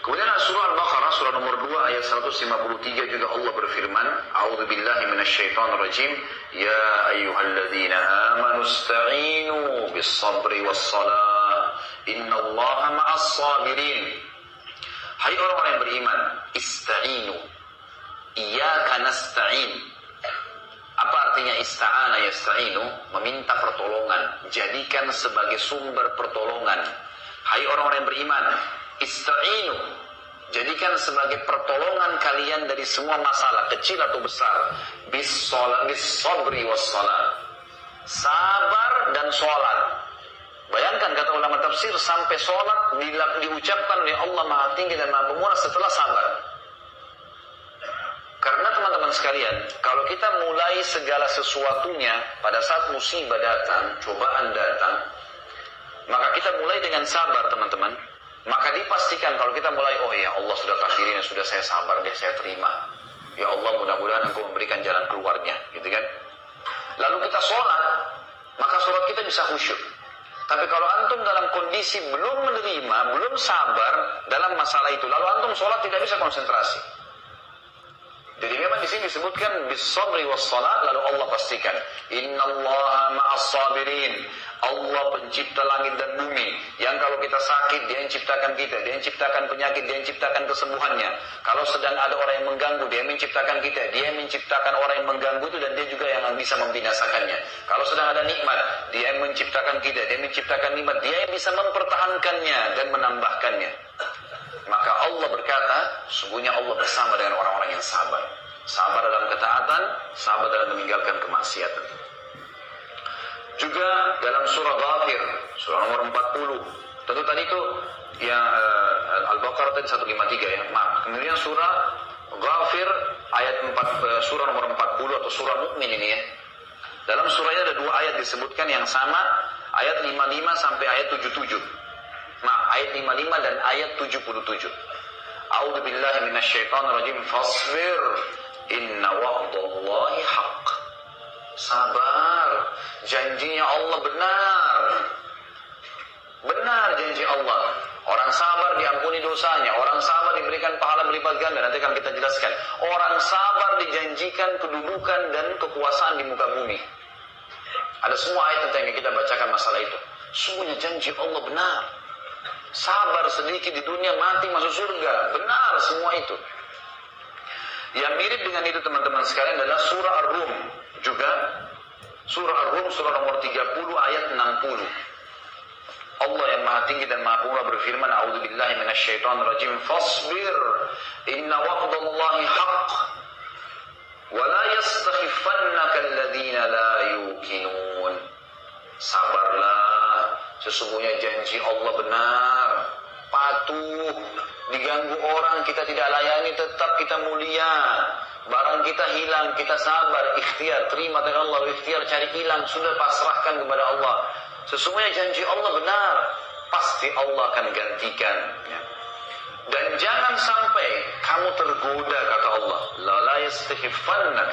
Kemudian surah Al-Baqarah, surah nomor 2 ayat 153 juga Allah berfirman, A'udzubillahi minasyaitonirrajim, Ya ayyuhalladzina amanu ista'inu bis-sabri was-salah, innallaha ma'as sabirin. Hai orang-orang yang beriman, ista'inu, iyyaka nasta'in. Apa artinya ista'ana yasta'inu? Meminta pertolongan, jadikan sebagai sumber pertolongan. Hai orang-orang yang beriman, ista'inu, jadikan sebagai pertolongan kalian dari semua masalah, kecil atau besar. Bis-sabri was-salat, sabar dan sholat. Bayangkan kata ulama tafsir, sampai sholat diucapkan oleh Allah Maha Tinggi dan Maha Pemurah setelah sabar. Karena teman-teman sekalian, kalau kita mulai segala sesuatunya pada saat musibah datang, cobaan datang, maka kita mulai dengan sabar teman-teman. Maka dipastikan kalau kita mulai, oh ya Allah sudah takdirin, sudah saya sabar deh, saya terima. Ya Allah, mudah-mudahan Engkau memberikan jalan keluarnya, gitu kan? Lalu kita sholat, maka sholat kita bisa khusyuk. Tapi kalau antum dalam kondisi belum menerima, belum sabar dalam masalah itu, lalu antum sholat tidak bisa konsentrasi. Jadi memang di sini disebutkan bis-sabri was-salat, lalu Allah pastikan, innallaha ma'as sabirin. Allah pencipta langit dan bumi, yang kalau kita sakit dia yang ciptakan kita, dia yang ciptakan penyakit, dia yang ciptakan kesembuhannya. Kalau sedang ada orang yang mengganggu, dia yang menciptakan kita, dia yang menciptakan orang yang mengganggu itu, dan dia juga yang bisa membinasakannya. Kalau sedang ada nikmat, dia yang menciptakan kita, dia yang menciptakan nikmat, dia yang bisa mempertahankannya dan menambahkannya. Maka Allah berkata, sungguhnya Allah bersama dengan orang-orang yang sabar. Sabar dalam ketaatan, sabar dalam meninggalkan kemaksiatan. Juga dalam surah Ghafir, surah nomor 40. Tentu tadi itu yang Al-Baqarah tadi 153 ya. Maaf. Kemudian surah Ghafir ayat 4, surah nomor 40 atau surah Mukmin ini ya. Dalam surah ini ada 2 ayat disebutkan yang sama, ayat 55 sampai ayat 77. Maaf, ayat 55 dan ayat 77. A'udzu billahi minasyaitonir rajim. Fasbir inna wa'dallahi haqq. Sabar, janjinya Allah benar. Benar janji Allah. Orang sabar diampuni dosanya, orang sabar diberikan pahala berlipat ganda. Nanti akan kita jelaskan. Orang sabar dijanjikan kedudukan dan kekuasaan di muka bumi. Ada semua ayat yang kita bacakan masalah itu. Sungguhnya janji Allah benar. Sabar sedikit di dunia, mati masuk surga. Benar semua itu. Yang mirip dengan itu teman-teman sekalian adalah surah Ar-Rum. Juga surah Ar-Rum, surah nomor 30 ayat 60. Allah yang Maha Tinggi dan Maha Pemurah berfirman, A'udzubillahi minasyaitonirrajim. Fasbir inna wa'dallahi haqq wa la yastakhifannaka alladhina la yuqinun. Sabarlah, sesungguhnya janji Allah benar. Patuh, diganggu orang kita tidak layani, tetap kita mulia. Barang kita hilang, kita sabar, ikhtiar, terima dengan Allah, ikhtiar cari hilang, sudah pasrahkan kepada Allah. Sesungguhnya janji Allah benar, pasti Allah akan gantikan. Dan jangan sampai kamu tergoda, kata Allah, la yastakhiffannak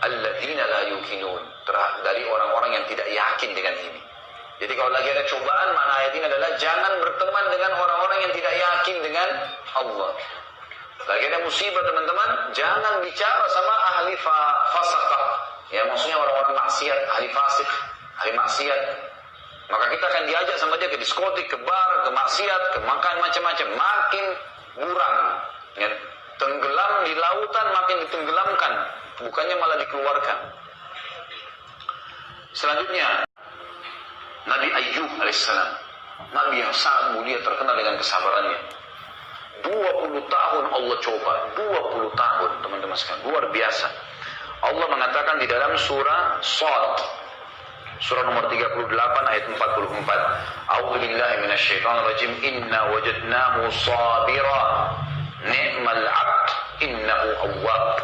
alladzina la yuqinun, dari orang-orang yang tidak yakin dengan ini. Jadi kalau lagi ada cobaan, makna ayat ini adalah jangan berteman dengan orang-orang yang tidak yakin dengan Allah. Lagi ada musibah teman-teman, jangan bicara sama ahli fasaqah. Ya, maksudnya orang-orang maksiat, ahli fasik, ahli maksiat. Maka kita akan diajak sama dia ke diskotik, ke bar, ke maksiat, ke makan macam-macam. Makin buram. Ya, tenggelam di lautan, makin ditenggelamkan. Bukannya malah dikeluarkan. Selanjutnya, Nabi Ayyub alaihissalam. Nabi yang sangat mulia, terkenal dengan kesabarannya. 20 tahun Allah coba, 20 tahun teman-teman sekalian, luar biasa. Allah mengatakan di dalam surah Shad, surah nomor 38 ayat 44, A'udzubillahi minasyaitonirrajim, inna wajadnahu sabira ni'mal 'abd innahu awwab.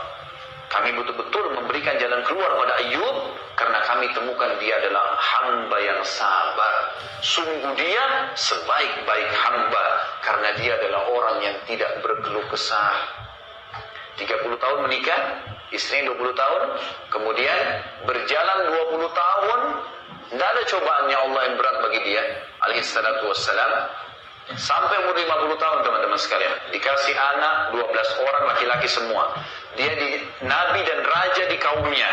Kami betul-betul memberikan jalan keluar pada Ayyub karena kami temukan dia adalah hamba yang sabar. Sungguh dia sebaik-baik hamba karena dia adalah orang yang tidak berkeluh kesah. 30 tahun menikah, istrinya 20 tahun, kemudian berjalan 20 tahun, tidak ada cobaannya Allah yang berat bagi dia, alaihissalatu wassalam. Sampai umur 50 tahun teman-teman sekalian. Dikasih anak 12 orang laki-laki semua. Dia nabi dan raja di kaumnya.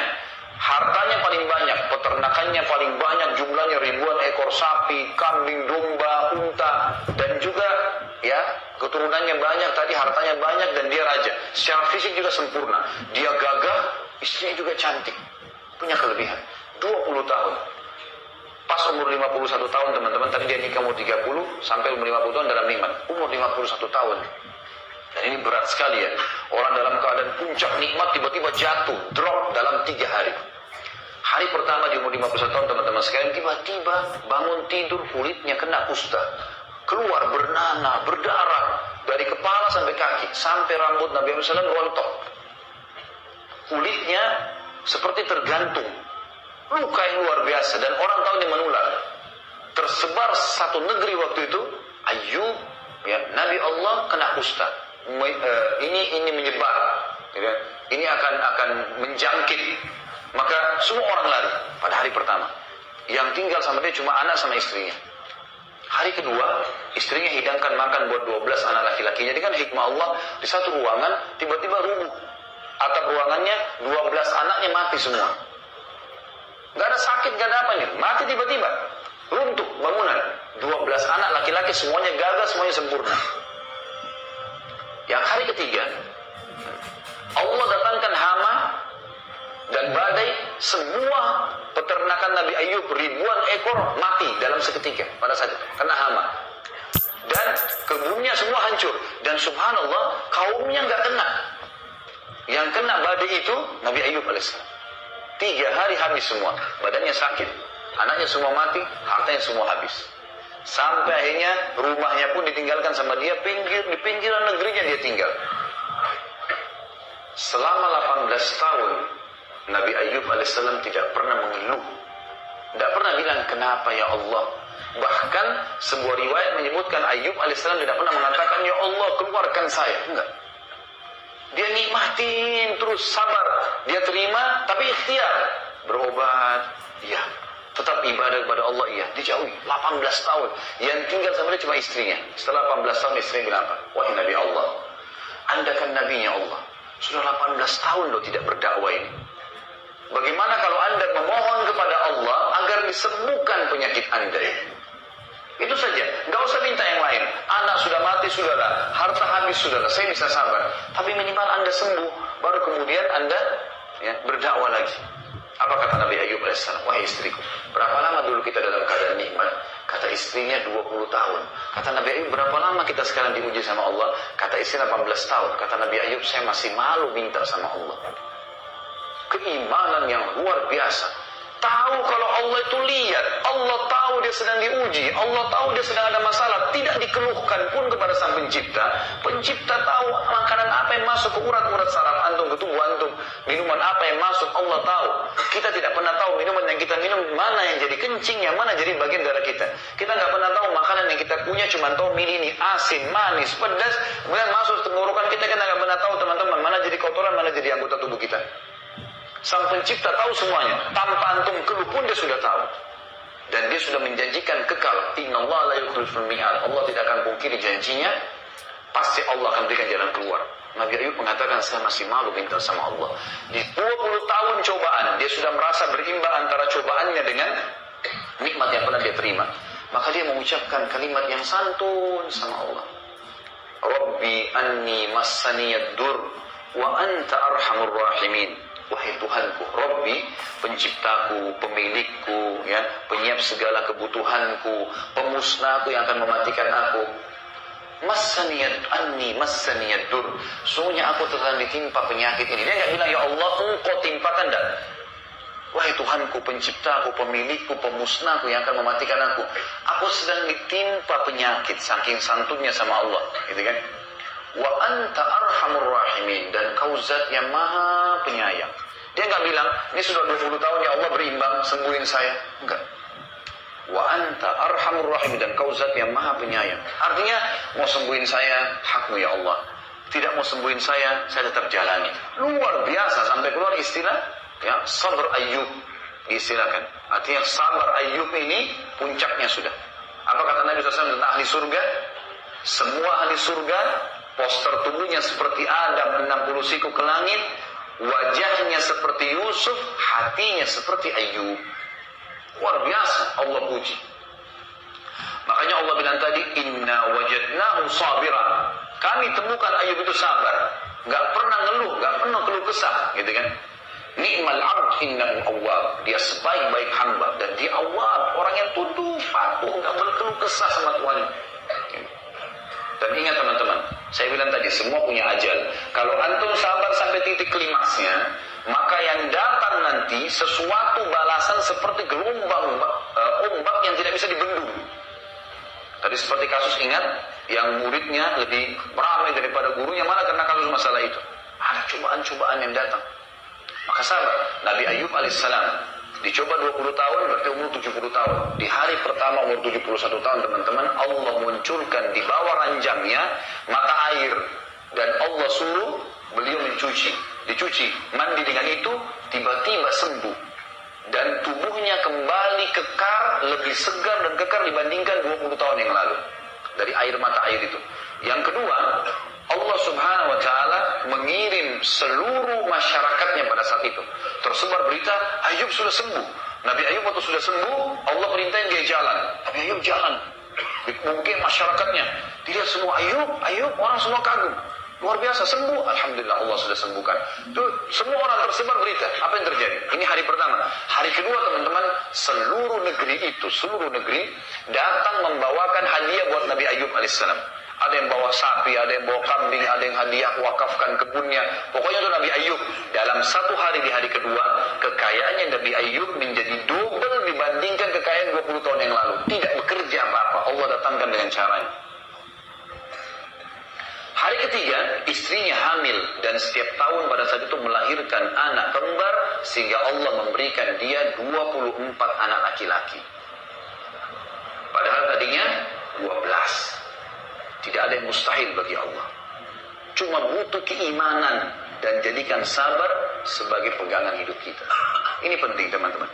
Hartanya paling banyak, peternakannya paling banyak, jumlahnya ribuan ekor sapi, kambing, domba, unta, dan juga ya keturunannya banyak, tadi hartanya banyak, dan dia raja. Secara fisik juga sempurna. Dia gagah, istrinya juga cantik. Punya kelebihan. 20 tahun. Pas umur 51 tahun teman-teman, tadi dia nikah umur 30, sampai umur 50 tahun dalam nikmat. Umur 51 tahun. Dan ini berat sekali ya. Orang dalam keadaan puncak nikmat tiba-tiba jatuh, drop dalam 3 hari. Hari pertama di umur 51 tahun teman-teman sekalian, tiba-tiba bangun tidur, kulitnya kena kusta. Keluar bernanah, berdarah. Dari kepala sampai kaki, sampai rambut Nabi Muhammad SAW rontok. Kulitnya seperti tergantung. Luka yang luar biasa, dan orang tahu ini menular. Tersebar satu negeri waktu itu, Ayyub, ya, Nabi Allah kena kusta. Ini menyebar, ya, ini akan menjangkit. Maka semua orang lari pada hari pertama. Yang tinggal sama dia cuma anak sama istrinya. Hari kedua, istrinya hidangkan makan buat 12 anak laki-lakinya. Jadi kan hikmah Allah, di satu ruangan tiba-tiba rubuh. Atap ruangannya 12 anaknya mati semua. Gak ada sakit, gak ada apanya, mati tiba-tiba. Runtuh bangunan. 12 anak laki-laki semuanya gagal, semuanya sempurna. Yang hari ketiga, Allah datangkan hama dan badai. Semua peternakan Nabi Ayub ribuan ekor mati dalam seketika pada saat itu, kena hama. Dan kebunnya semua hancur. Dan subhanallah, kaumnya gak kena. Yang kena badai itu Nabi Ayub alaihissalam. 3 hari habis semua, badannya sakit, anaknya semua mati, hartanya semua habis. Sampai akhirnya rumahnya pun ditinggalkan sama dia, di pinggiran negerinya dia tinggal. Selama 18 tahun, Nabi Ayub alaihissalam tidak pernah mengeluh. Tidak pernah bilang, kenapa ya Allah. Bahkan sebuah riwayat menyebutkan Ayub alaihissalam tidak pernah mengatakan, ya Allah keluarkan saya. Enggak. Dia nikmatin terus, sabar. Dia terima, tapi ikhtiar. Berobat, iya. Tetap ibadah kepada Allah, iya. Dijauhi, 18 tahun. Yang tinggal sama dia cuma istrinya. Setelah 18 tahun istrinya bilang apa? Wahai Nabi Allah, Anda kan Nabinya Allah. Sudah 18 tahun loh tidak berdakwah ini. Bagaimana kalau Anda memohon kepada Allah agar disembuhkan penyakit Anda ini? Itu saja, nggak usah minta yang lain. Anak sudah mati, sudahlah. Harta habis, sudahlah. Saya bisa sabar. Tapi minimal Anda sembuh, baru kemudian Anda ya, berdakwah lagi. Apa kata Nabi Ayub alaihissalam? Wahai istriku, berapa lama dulu kita dalam keadaan nikmat? Kata istrinya 20 tahun. Kata Nabi Ayub, berapa lama kita sekarang diuji sama Allah? Kata istri 18 tahun. Kata Nabi Ayub, saya masih malu minta sama Allah. Keimanan yang luar biasa. Tahu kalau Allah itu lihat, Allah tahu dia sedang diuji, Allah tahu dia sedang ada masalah, tidak dikeluhkan pun kepada sang pencipta. Pencipta tahu makanan apa yang masuk ke urat-urat saraf antum, ke tubuh antum, minuman apa yang masuk, Allah tahu. Kita tidak pernah tahu minuman yang kita minum mana yang jadi kencing, yang mana jadi bagian darah kita. Kita nggak pernah tahu makanan yang kita punya, cuma tahu milih ini asin, manis, pedas, kemudian masuk tenggorokan kita nggak pernah tahu teman-teman mana jadi kotoran, mana jadi anggota tubuh kita. Sang pencipta tahu semuanya. Tanpa antum keluh pun dia sudah tahu. Dan dia sudah menjanjikan kekal. Innallaha la yukhliful mi'ad. Allah tidak akan pungkiri janjinya. Pasti Allah akan berikan jalan keluar. Nabi Ayub mengatakan, saya masih malu minta sama Allah. Di 20 tahun cobaan, dia sudah merasa berimbang antara cobaannya dengan nikmat yang pernah dia terima. Maka dia mengucapkan kalimat yang santun sama Allah. Rabbi anni massaniyad dur wa anta arhamur rahimin. Wahai Tuhanku, Rabbi, penciptaku, pemilikku, ya, penyiap segala kebutuhanku, pemusnahku yang akan mematikan aku. Massaniyad dur. Sungguhnya aku telah ditimpa penyakit ini. Dia nggak bilang, ya Allah, engkau timpakan, dan wahai Tuhanku, penciptaku, pemilikku, pemusnahku yang akan mematikan aku. Aku sedang ditimpa penyakit, saking santunnya sama Allah, gitu kan? Wa anta arhamur rahimin, dan kau zat yang maha penyayang. Dia enggak bilang, ini sudah 20 tahun ya Allah berimbang, sembuhin saya. Enggak. Wa anta arhamur rahimin, dan kau zat yang maha penyayang. Artinya, mau sembuhin saya, hakmu ya Allah. Tidak mau sembuhin saya tetap jalani. Luar biasa, sampai keluar istilah, ya, sabar Ayyub. Diistilahkan. Artinya sabar Ayyub ini puncaknya sudah. Apa kata Nabi SAW tentang ahli surga? Semua ahli surga, poster tubuhnya seperti Adam 60 siku ke langit, wajahnya seperti Yusuf, hatinya seperti Ayub. Luar biasa Allah puji. Makanya Allah bilang tadi, inna wajadnahu sabira. Kami temukan Ayub itu sabar, nggak pernah ngeluh, nggak pernah keluh kesah, gitu kan? Ni'mal abd innahu awwab. Dia sebaik-baik hamba dan dia awwab, orang yang tunduk, patuh, nggak berkeluh kesah sama Tuhan. Dan ingat teman-teman, saya bilang tadi semua punya ajal. Kalau antum sabar sampai titik klimaksnya, maka yang datang nanti sesuatu balasan seperti gelombang ombak yang tidak bisa dibendung. Tadi seperti kasus, ingat, yang muridnya lebih ramai daripada gurunya, mana karena kasus masalah itu. Ada cobaan-cobaan yang datang. Maka sabar. Nabi Ayub alaihissalam dicoba 20 tahun, berarti umur 70 tahun. Di hari pertama umur 71 tahun, teman-teman, Allah munculkan di bawah ranjangnya mata air. Dan Allah suruh beliau dicuci, mandi dengan itu, tiba-tiba sembuh. Dan tubuhnya kembali kekar, lebih segar dan kekar dibandingkan 20 tahun yang lalu. Dari air mata air itu. Yang kedua, Allah subhanahu wa ta'ala mengirim seluruh masyarakatnya pada saat itu. Tersebar berita, Ayub sudah sembuh. Nabi Ayub waktu sudah sembuh, Allah perintahin dia jalan. Nabi Ayub jalan. Mungkin masyarakatnya, tidak semua Ayub, orang semua kagum. Luar biasa, sembuh. Alhamdulillah Allah sudah sembuhkan. Tuh, semua orang tersebar berita. Apa yang terjadi? Ini hari pertama. Hari kedua, teman-teman, seluruh negeri datang membawakan hadiah buat Nabi Ayub alaihissalam. Ada yang bawa sapi, ada yang bawa kambing, ada yang hadiah wakafkan kebunnya. Pokoknya itu Nabi Ayub. Dalam satu hari di hari kedua, kekayaannya Nabi Ayub menjadi double dibandingkan kekayaan 20 tahun yang lalu. Tidak bekerja apa-apa. Allah datangkan dengan caranya. Hari ketiga, istrinya hamil dan setiap tahun pada saat itu melahirkan anak kembar sehingga Allah memberikan dia 24 anak laki-laki. Padahal tadinya 12. Tidak ada yang mustahil bagi Allah. Cuma butuh keimanan dan jadikan sabar sebagai pegangan hidup kita. Ini penting teman-teman.